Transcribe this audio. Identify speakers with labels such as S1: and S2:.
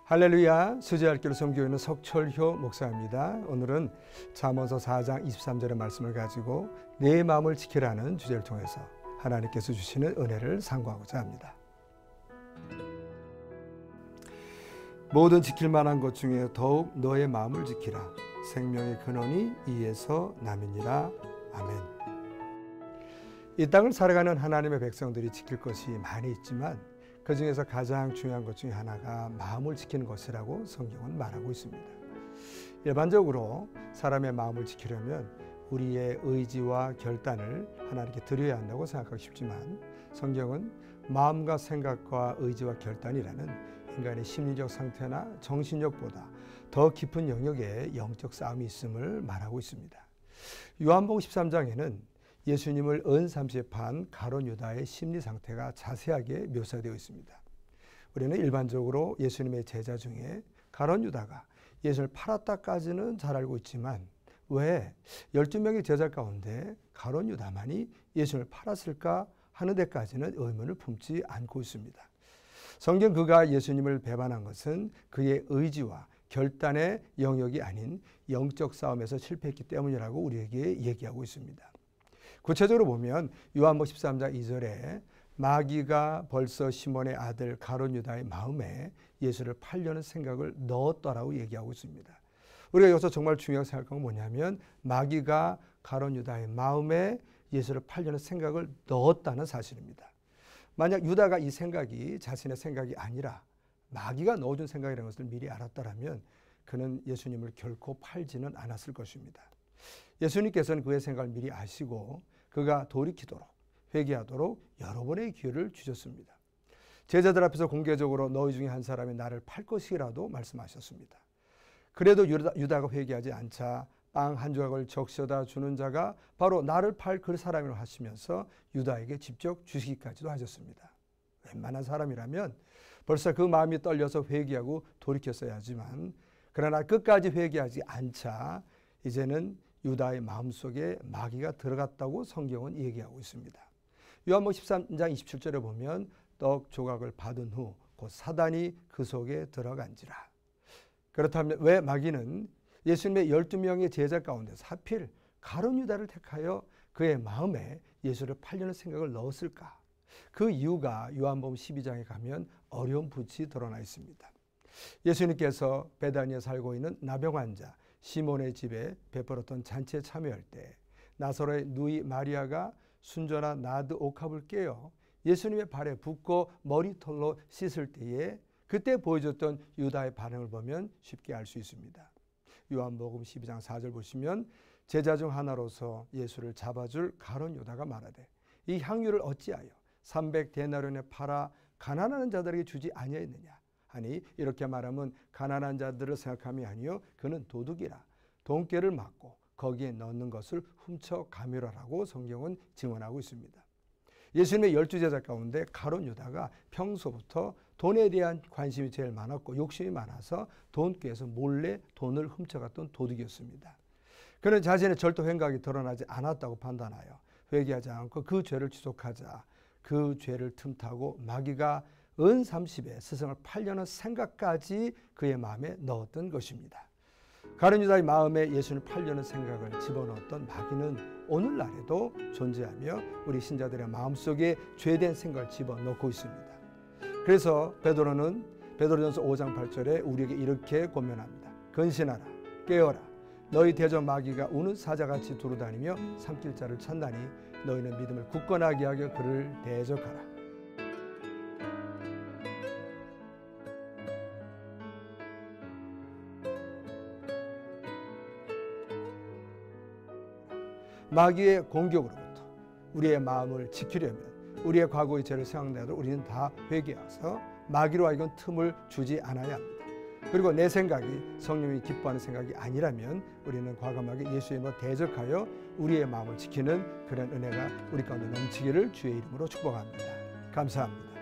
S1: 할렐루야, 수지할교를 섬기고 있는 석철효 목사입니다. 오늘은 잠언서 4장 23절의 말씀을 가지고 내 마음을 지키라는 주제를 통해서 하나님께서 주시는 은혜를 상고하고자 합니다. 모든 지킬 만한 것 중에 더욱 너의 마음을 지키라. 생명의 근원이 이에서 남이니라. 아멘. 이 땅을 살아가는 하나님의 백성들이 지킬 것이 많이 있지만 그 중에서 가장 중요한 것 중에 하나가 마음을 지키는 것이라고 성경은 말하고 있습니다. 일반적으로 사람의 마음을 지키려면 우리의 의지와 결단을 하나님께 드려야 한다고 생각하기 쉽지만 성경은 마음과 생각과 의지와 결단이라는 인간의 심리적 상태나 정신력보다 더 깊은 영역의 영적 싸움이 있음을 말하고 있습니다. 요한복음 13장에는 예수님을 은삼시에 판 가룟 유다의 심리 상태가 자세하게 묘사되어 있습니다. 우리는 일반적으로 예수님의 제자 중에 가룟 유다가 예수를 팔았다까지는 잘 알고 있지만 왜 12명의 제자 가운데 가룟 유다만이 예수를 팔았을까 하는 데까지는 의문을 품지 않고 있습니다. 성경 그가 예수님을 배반한 것은 그의 의지와 결단의 영역이 아닌 영적 싸움에서 실패했기 때문이라고 우리에게 얘기하고 있습니다. 구체적으로 보면 요한복음 13장 2절에 마귀가 벌써 시몬의 아들 가룟 유다의 마음에 예수를 팔려는 생각을 넣었다라고 얘기하고 있습니다. 우리가 여기서 정말 중요하게 생각한 건 뭐냐면 마귀가 가룟 유다의 마음에 예수를 팔려는 생각을 넣었다는 사실입니다. 만약 유다가 이 생각이 자신의 생각이 아니라 마귀가 넣어준 생각이라는 것을 미리 알았더라면 그는 예수님을 결코 팔지는 않았을 것입니다. 예수님께서는 그의 생각을 미리 아시고 그가 돌이키도록 회개하도록 여러 번의 기회를 주셨습니다. 제자들 앞에서 공개적으로 너희 중에 한 사람이 나를 팔 것이라도 말씀하셨습니다. 그래도 유다가 회개하지 않자 빵 한 조각을 적셔다 주는 자가 바로 나를 팔 그 사람이라고 하시면서 유다에게 직접 주시기까지도 하셨습니다. 웬만한 사람이라면 벌써 그 마음이 떨려서 회개하고 돌이켰어야 하지만 그러나 끝까지 회개하지 않자 이제는 유다의 마음속에 마귀가 들어갔다고 성경은 얘기하고 있습니다. 요한복음 13장 27절에 보면 떡 조각을 받은 후 곧 사단이 그 속에 들어간지라. 그렇다면 왜 마귀는 예수님의 12명의 제자 가운데서 하필 가룟 유다를 택하여 그의 마음에 예수를 팔려는 생각을 넣었을까? 그 이유가 요한복음 12장에 가면 어려운 붓이 드러나 있습니다. 예수님께서 베다니에 살고 있는 나병 환자 시몬의 집에 베풀었던 잔치에 참여할 때 나사로의 누이 마리아가 순전한 나드 옥합을 깨어 예수님의 발에 붓고 머리털로 씻을 때에 그때 보여줬던 유다의 반응을 보면 쉽게 알 수 있습니다. 요한복음 12장 4절 보시면 제자 중 하나로서 예수를 잡아줄 가룟 유다가 말하되 이 향유를 어찌하여 300데나리온에 팔아 가난한 자들에게 주지 아니하였느냐. 아니 이렇게 말하면 가난한 자들을 생각함이 아니요 그는 도둑이라 돈꾀를 맞고 거기에 넣는 것을 훔쳐가미라라고 성경은 증언하고 있습니다. 예수님의 12제자 가운데 가룟 유다가 평소부터 돈에 대한 관심이 제일 많았고 욕심이 많아서 돈꾀에서 몰래 돈을 훔쳐갔던 도둑이었습니다. 그는 자신의 절도 행각이 드러나지 않았다고 판단하여 회개하지 않고 그 죄를 지속하자 그 죄를 틈타고 마귀가 은삼십에 스승을 팔려는 생각까지 그의 마음에 넣었던 것입니다. 가룟 유다의 마음에 예수를 팔려는 생각을 집어넣었던 마귀는 오늘날에도 존재하며 우리 신자들의 마음속에 죄된 생각을 집어넣고 있습니다. 그래서 베드로전서 5장 8절에 우리에게 이렇게 권면합니다. 근신하라 깨어라 너희 대적 마귀가 우는 사자같이 두루다니며 삼킬 자를 찾나니 너희는 믿음을 굳건하게 하여 그를 대적하라. 마귀의 공격으로부터 우리의 마음을 지키려면 우리의 과거의 죄를 생각나도 우리는 다 회개해서 마귀로 하여금 틈을 주지 않아야 합니다. 그리고 내 생각이 성령이 기뻐하는 생각이 아니라면 우리는 과감하게 예수의 이름으로 대적하여 우리의 마음을 지키는 그런 은혜가 우리 가운데 넘치기를 주의 이름으로 축복합니다. 감사합니다.